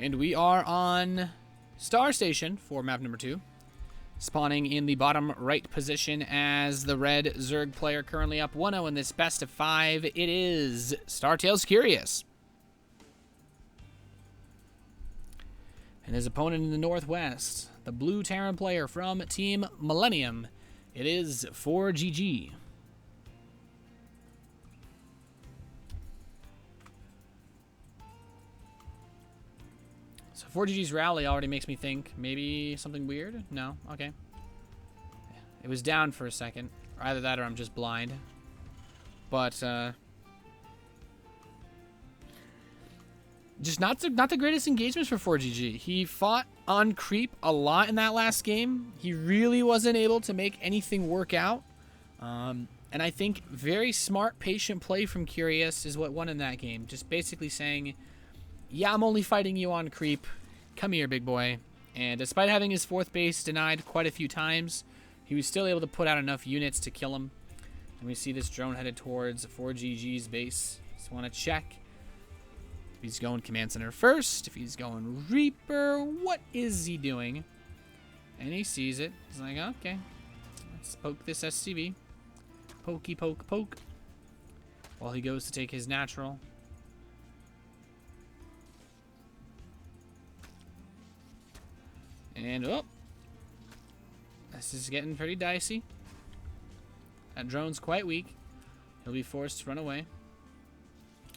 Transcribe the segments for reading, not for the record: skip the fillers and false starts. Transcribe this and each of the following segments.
And we are on Star Station for map number 2. Spawning in the bottom right position as the red Zerg player, currently up 1-0 in this best of 5. It is Startails Curious. And his opponent in the northwest, the blue Terran player from Team Millennium. It is forGG. So forGG's rally already makes me think maybe something weird. No, okay. It was down for a second. Either that or I'm just blind. But just not the greatest engagements for forGG. He fought on creep a lot in that last game. He really wasn't able to make anything work out. And I think very smart, patient play from Curious is what won in that game. Just basically saying, yeah, I'm only fighting you on creep. Come here, big boy. And despite having his 4th base denied quite a few times, he was still able to put out enough units to kill him. And we see this drone headed towards forGG's base. Just want to check if he's going Command Center first, if he's going Reaper. What is he doing? And he sees it. He's like, okay, let's poke this SCV. Pokey, poke, poke. While he goes to take his natural. And, oh, this is getting pretty dicey. That drone's quite weak. He'll be forced to run away.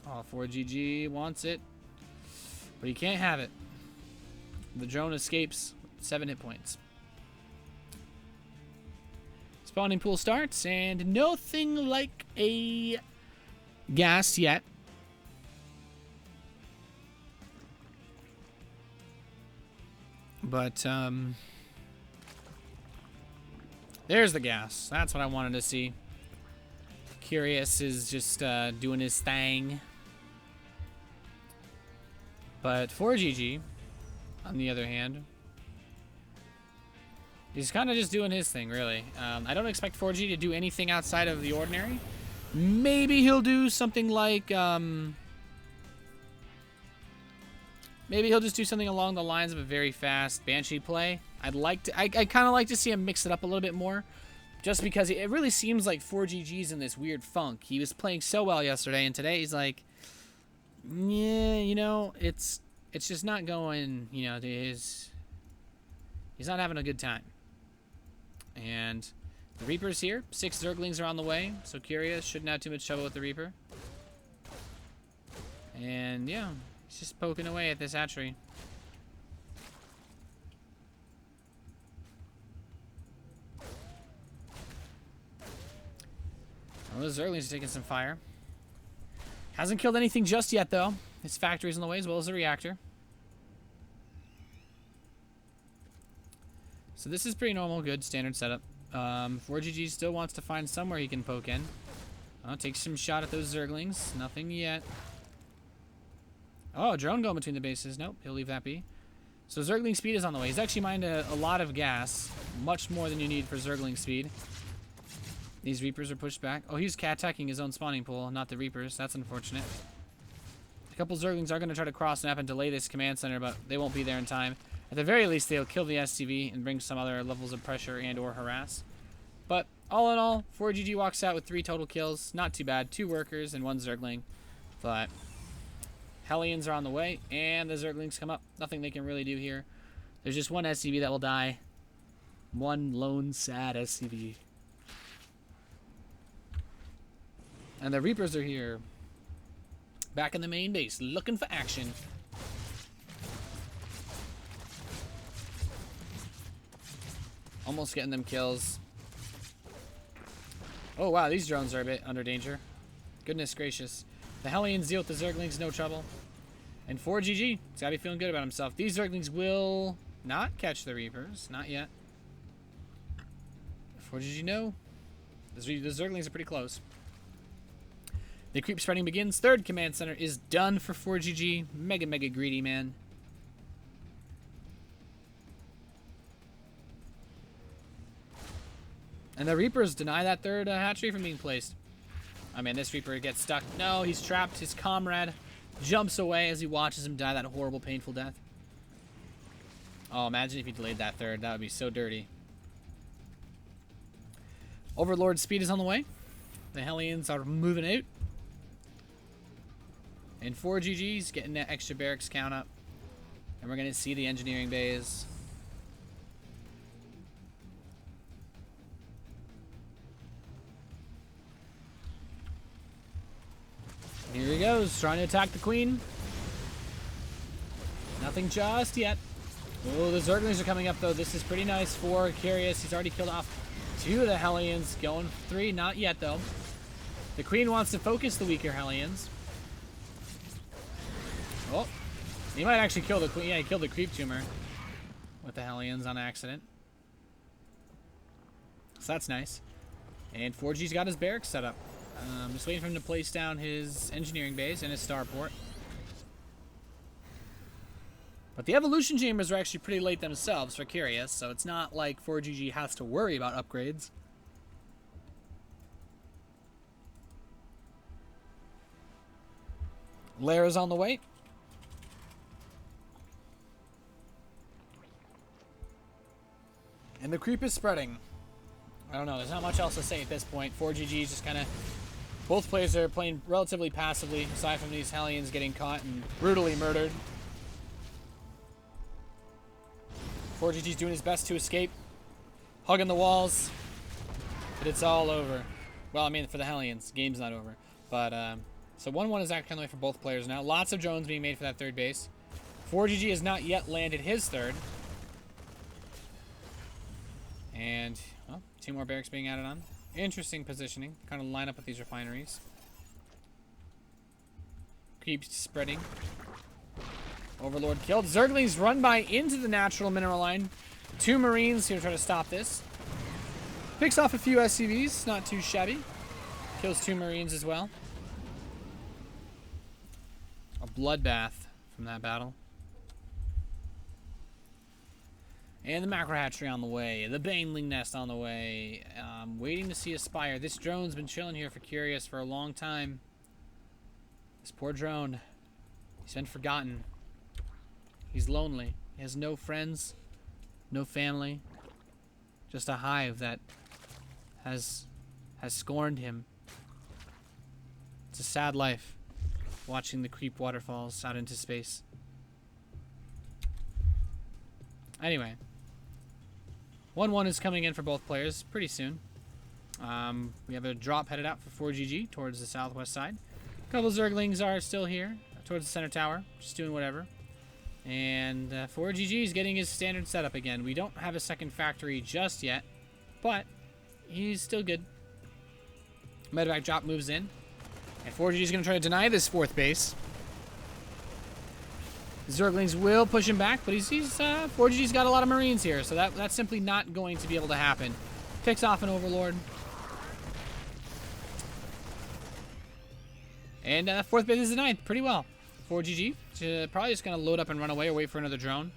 Oh, forGG wants it, but he can't have it. The drone escapes 7 hit points. Spawning pool starts, and nothing like a gas yet. But, there's the gas. That's what I wanted to see. Curious is just doing his thing. But forGG, on the other hand, he's kind of just doing his thing, really. I don't expect forGG to do anything outside of the ordinary. Maybe he'll do something like... maybe he'll just do something along the lines of a very fast Banshee play. I kind of like to see him mix it up a little bit more, just because it really seems like forGG's in this weird funk. He was playing so well yesterday, and today he's like, yeah, you know, it's just not going, you know, to his... He's not having a good time. And the Reaper's here. 6 Zerglings are on the way, so Curious shouldn't have too much trouble with the Reaper. And, yeah, he's just poking away at this hatchery. Well, those Zerglings are taking some fire. Hasn't killed anything just yet, though. His factory's on the way, as well as the reactor. So this is pretty normal, good, standard setup. forGG still wants to find somewhere he can poke in. Take some shot at those Zerglings. Nothing yet. Oh, drone going between the bases. Nope, he'll leave that be. So Zergling speed is on the way. He's actually mined a lot of gas. Much more than you need for Zergling speed. These Reapers are pushed back. Oh, he's cat-attacking his own spawning pool, not the Reapers. That's unfortunate. A couple Zerglings are going to try to cross-snap and delay this command center, but they won't be there in time. At the very least, they'll kill the SCV and bring some other levels of pressure and or harass. But all in all, forGG walks out with 3 total kills. Not too bad. 2 workers and 1 Zergling. But Hellions are on the way, and the Zerglings come up. Nothing they can really do here. There's just 1 SCV that will die. 1 lone sad SCV. And the Reapers are here. Back in the main base, looking for action. Almost getting them kills. Oh, wow, these drones are a bit under danger. Goodness gracious. The Hellions deal with the Zerglings, no trouble. And forGG, he's got to be feeling good about himself. These Zerglings will not catch the Reapers. Not yet. forGG, no. The Zerglings are pretty close. The creep spreading begins. 3rd command center is done for forGG. Mega, mega greedy, man. And the Reapers deny that 3rd hatchery from being placed. I mean, this Reaper gets stuck. No, he's trapped. His comrade jumps away as he watches him die that horrible, painful death. Oh, imagine if he delayed that third. That would be so dirty. Overlord speed is on the way. The Hellions are moving out. And forGG's getting that extra barracks count up. And we're going to see the engineering bays. Here he goes, trying to attack the queen. Nothing just yet. Oh, the Zerglings are coming up, though. This is pretty nice for Curious. He's already killed off 2 of the Hellions. Going 3, not yet, though. The queen wants to focus the weaker Hellions. Oh, he might actually kill the queen. Yeah, he killed the creep tumor with the Hellions on accident. So that's nice. And forGG's got his barracks set up. Just waiting for him to place down his engineering base and his starport. But the evolution chambers are actually pretty late themselves for Curious, so it's not like forGG has to worry about upgrades. Lair is on the way. And the creep is spreading. I don't know, there's not much else to say at this point. forGG is just kind of... Both players are playing relatively passively, aside from these Hellions getting caught and brutally murdered. forGG's doing his best to escape. Hugging the walls. But it's all over. Well, I mean, for the Hellions. Game's not over. But, so 1-1 is actually on the way for both players now. Lots of drones being made for that third base. forGG has not yet landed his third. And, well, 2 more barracks being added on. Interesting positioning. Kind of line up with these refineries. Keeps spreading. Overlord killed. Zerglings run by into the natural mineral line. 2 Marines here to try to stop this. Picks off a few SCVs. Not too shabby. Kills 2 Marines as well. A bloodbath from that battle. And the macro hatchery on the way. The Baneling nest on the way. Waiting to see a spire. This drone's been chilling here for Curious for a long time. This poor drone. He's been forgotten. He's lonely. He has no friends. No family. Just a hive that has scorned him. It's a sad life. Watching the creep waterfalls out into space. Anyway. 1-1 is coming in for both players pretty soon. We have a drop headed out for forGG towards the southwest side. A couple Zerglings are still here towards the center tower, just doing whatever. And forGG is getting his standard setup again. We don't have a second factory just yet, but he's still good. Medevac drop moves in. And forGG is going to try to deny this 4th base. Zerglings will push him back, but forGG's got a lot of Marines here, so that's simply not going to be able to happen. Picks off an Overlord. And 4th base is denied pretty well. forGG probably just going to load up and run away or wait for another drone.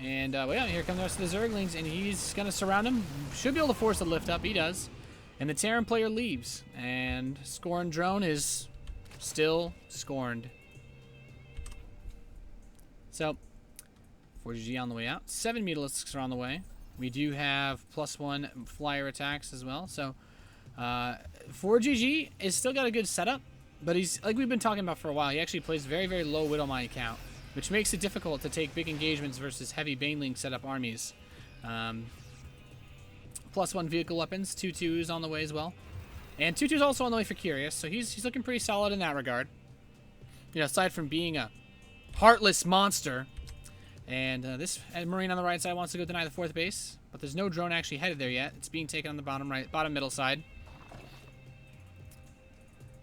And wait out, here come the rest of the Zerglings, and he's going to surround him. Should be able to force a lift up. He does. And the Terran player leaves. And Scorned drone is still scorned. So, forGG on the way out. 7 Mutalisks are on the way. We do have +1 flyer attacks as well. So, forGG is still got a good setup, but he's, like we've been talking about for a while, he actually plays very, very low Widowmine count, which makes it difficult to take big engagements versus heavy Baneling setup armies. +1 vehicle weapons, 2-2s on the way as well. And 2-2's also on the way for Curious, so he's looking pretty solid in that regard. You know, aside from being a heartless monster. And this Marine on the right side wants to go deny the 4th base, but there's no drone actually headed there yet. It's being taken on the bottom middle side.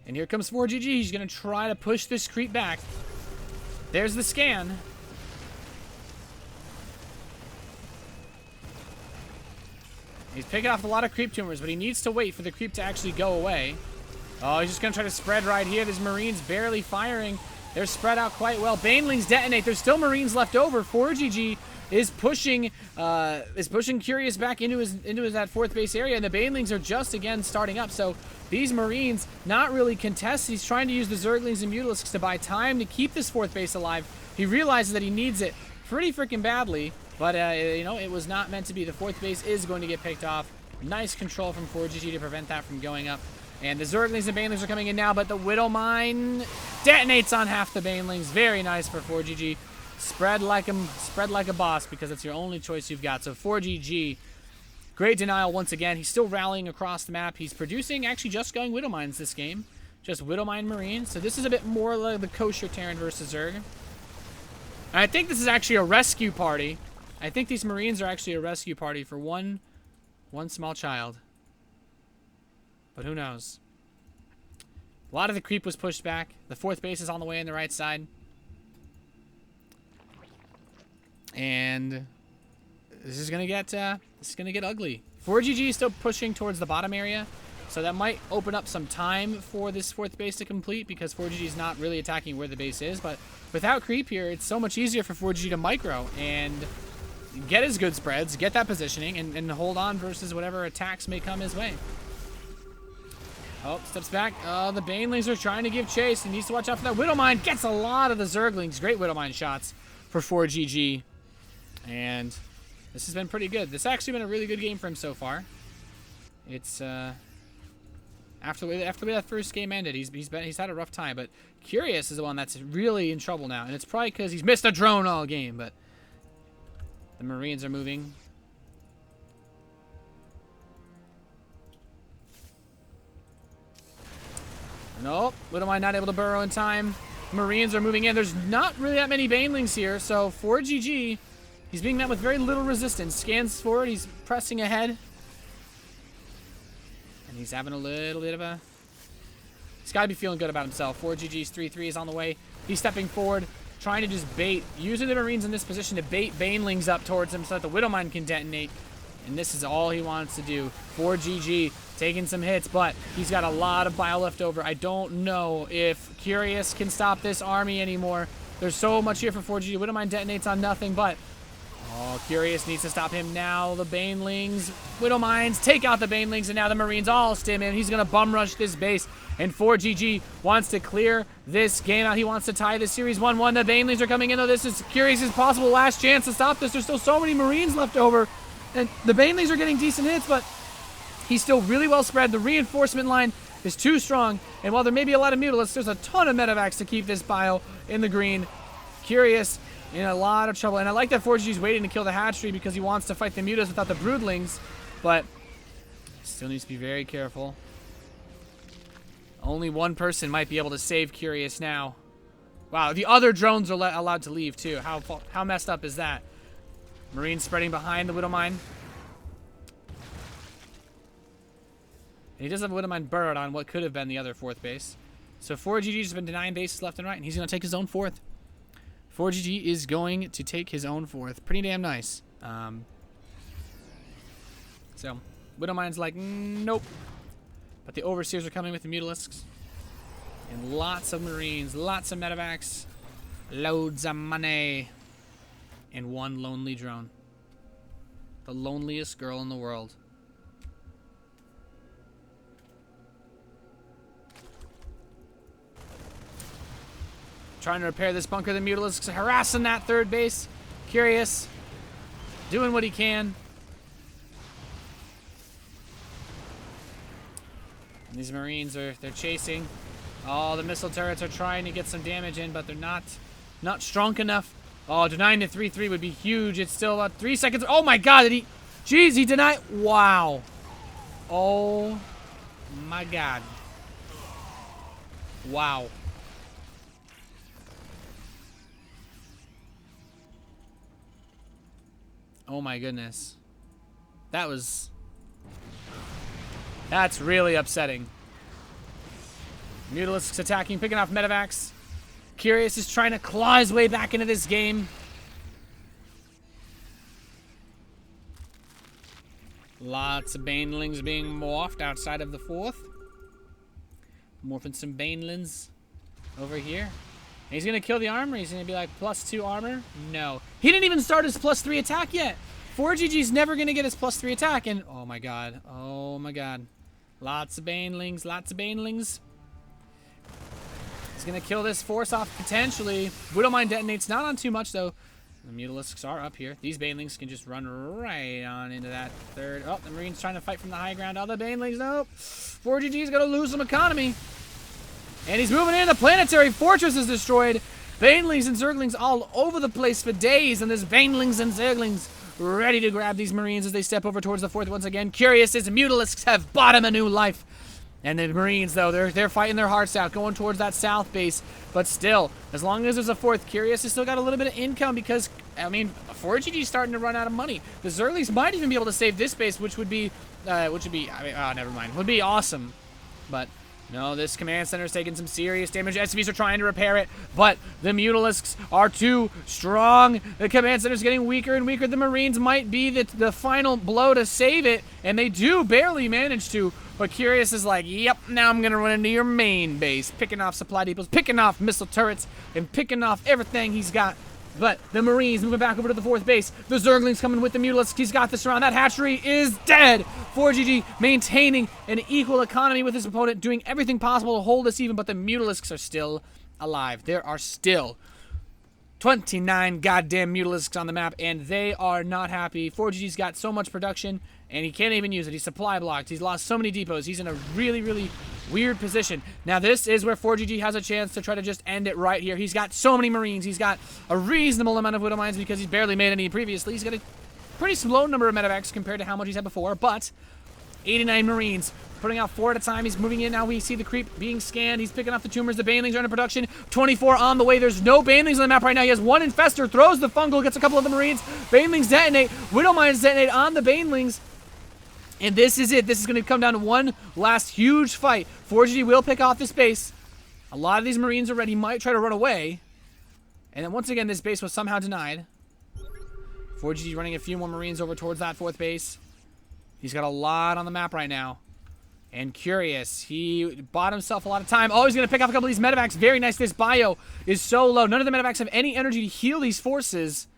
And here comes forGG. He's going to try to push this creep back. There's the scan. He's picking off a lot of creep tumors, but he needs to wait for the creep to actually go away. Oh, he's just going to try to spread right here. There's Marines barely firing. They're spread out quite well. Banelings detonate. There's still Marines left over. forGG is pushing Curious back into that 4th base area, and the Banelings are just again starting up. So these Marines not really contest. He's trying to use the Zerglings and Mutalisks to buy time to keep this 4th base alive. He realizes that he needs it. pretty freaking badly. But, you know, it was not meant to be. The 4th base is going to get picked off. Nice control from forGG to prevent that from going up. And the Zerglings and Banelings are coming in now, but the Widow Mine detonates on half the Banelings. Very nice for forGG. Spread like a boss, because it's your only choice you've got. So forGG, great denial once again. He's still rallying across the map. He's producing, actually just going Widow Mines this game. Just Widow Mine Marines. So this is a bit more like the kosher Terran versus Zerg. And I think this is actually a rescue party. I think these Marines are actually a rescue party for one small child. But who knows? A lot of the creep was pushed back. The 4th base is on the way on the right side. And this is gonna get ugly. forGG is still pushing towards the bottom area, so that might open up some time for this 4th base to complete, because forGG is not really attacking where the base is. But without creep here, it's so much easier for forGG to micro and get his good spreads, get that positioning, and hold on versus whatever attacks may come his way. Oh, steps back. The Banelings are trying to give chase. He needs to watch out for that Widow Mine. Gets a lot of the Zerglings. Great Widow Mine shots for forGG. And this has been pretty good. This has actually been a really good game for him so far. It's after the way that first game ended, he's had a rough time. But Curious is the one that's really in trouble now, and it's probably because he's missed a drone all game. But the Marines are moving. Nope, Widow Mine not able to burrow in time. Marines are moving in. There's not really that many Banelings here, so forGG, he's being met with very little resistance. Scans forward, he's pressing ahead. And he's having a little bit of a... He's got to be feeling good about himself. forGG's 3-3 is on the way. He's stepping forward, trying to just bait, using the Marines in this position to bait Banelings up towards him so that the Widow Mine can detonate. And this is all he wants to do. forGG taking some hits, but he's got a lot of bile left over. I don't know if Curious can stop this army anymore. There's so much here for forGG. Widow Mine detonates on nothing, but... Oh, Curious needs to stop him now. The Banelings, Widow Mines, take out the Banelings, and now the Marines all stim in. He's going to bum rush this base, and forGG wants to clear this game out. He wants to tie this series 1-1. The Banelings are coming in, though. This is Curious's possible last chance to stop this. There's still so many Marines left over, and the Banelings are getting decent hits, but he's still really well spread. The reinforcement line is too strong, and while there may be a lot of mutalisks, there's a ton of medevacs to keep this bio in the green. Curious in a lot of trouble, and I like that forGG's waiting to kill the hatchery because he wants to fight the mutas without the broodlings, but still needs to be very careful. Only one person might be able to save Curious now. Wow, the other drones are allowed to leave too. How messed up is that? Marines spreading behind the Widow Mine. And he does have a Widow Mine burrowed on what could have been the other 4th base. So forGG's been denying bases left and right, and he's going to take his own 4th. forGG is going to take his own 4th. Pretty damn nice. So, Widow Mine's like, nope. But the Overseers are coming with the Mutalisks. And lots of Marines, lots of medevacs, loads of money. And one lonely drone. The loneliest girl in the world. Trying to repair this bunker. The Mutalisks harassing that 3rd base. Curious. Doing what he can. And these Marines they're chasing. Oh, the missile turrets are trying to get some damage in, but they're not strong enough. Oh, denying the 3-3 would be huge. It's still about 3 seconds. Oh my god, jeez, he denied. Wow. Oh my god. Wow. Oh my goodness. That's really upsetting. Mutalisks attacking, picking off medevacs. Curious is trying to claw his way back into this game. Lots of Banelings being morphed outside of the 4th. Morphing some Banelings over here. And he's going to kill the armor. He's going to be like +2 armor. No. He didn't even start his +3 attack yet. forGG's never going to get his +3 attack. And oh my god. Oh my god. Lots of Banelings. Lots of Banelings. He's going to kill this force off potentially. Widow Mine detonates. Not on too much though. The Mutalisks are up here. These Banelings can just run right on into that third. Oh, the Marines trying to fight from the high ground. Other Banelings, nope. forGG's going to lose some economy. And he's moving in. The planetary fortress is destroyed. Banelings and Zerglings all over the place for days. And there's Banelings and Zerglings ready to grab these Marines as they step over towards the fourth once again. Curious as Mutalisks have bought him a new life. And the Marines, though, they're fighting their hearts out, going towards that south base. But still, as long as there's a fourth, Curious has still got a little bit of income because, I mean, forGG's starting to run out of money. The Zerglings might even be able to save this base, which would be, I mean, oh, never mind. Would be awesome. But no, this command center is taking some serious damage. SCVs are trying to repair it, but the Mutalisks are too strong. The command center is getting weaker and weaker. The Marines might be the final blow to save it, and they do barely manage to. But Curious is like, yep, now I'm going to run into your main base, picking off supply depots, picking off missile turrets, and picking off everything he's got. But the Marines moving back over to the fourth base. The Zerglings coming with the Mutalisks. He's got this around. That hatchery is dead. forGG maintaining an equal economy with his opponent, doing everything possible to hold this even, but the Mutalisks are still alive. There are still 29 goddamn Mutalisks on the map, and they are not happy. forGG's got so much production, and he can't even use it. He's supply blocked. He's lost so many depots. He's in a really, really weird position. Now, this is where forGG has a chance to try to just end it right here. He's got so many Marines. He's got a reasonable amount of Widow Mines because he's barely made any previously. He's got a pretty slow number of medevacs compared to how much he's had before, but 89 Marines. Putting out 4 at a time. He's moving in now. We see the creep being scanned. He's picking off the tumors. The Banelings are in production. 24 on the way. There's no Banelings on the map right now. He has 1 Infestor. Throws the Fungal. Gets a couple of the Marines. Banelings detonate. Widow Mines detonate on the Banelings. And this is it. This is going to come down to one last huge fight. forGG will pick off this base. A lot of these Marines are ready. He might try to run away. And then once again, this base was somehow denied. forGG running a few more Marines over towards that fourth base. He's got a lot on the map right now. And Curious, he bought himself a lot of time. Oh, he's going to pick off a couple of these medevacs. Very nice. This bio is so low. None of the medevacs have any energy to heal these forces.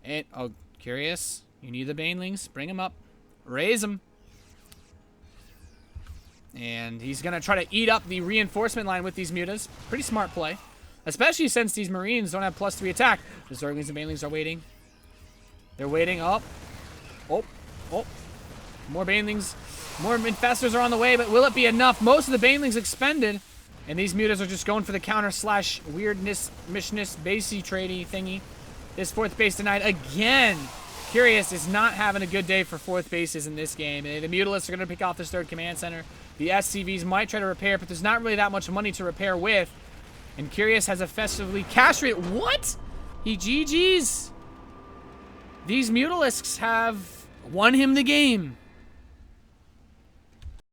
And, oh, Curious, you need the Banelings. Bring them up. Raise them. And he's going to try to eat up the reinforcement line with these mutas. Pretty smart play. Especially since these Marines don't have +3 attack. The Zerglings and Banelings are waiting. They're waiting. Oh. Oh. Oh. More Banelings. More Infestors are on the way, but will it be enough? Most of the Banelings expended. And these mutas are just going for the counter / weirdness, mishness, basey tradey thingy. This fourth base denied again. Curious is not having a good day for fourth bases in this game. The Mutalisks are going to pick off this third command center. The SCVs might try to repair, but there's not really that much money to repair with. And Curious has effectively castrated. What? He GG's. These Mutalisks have won him the game.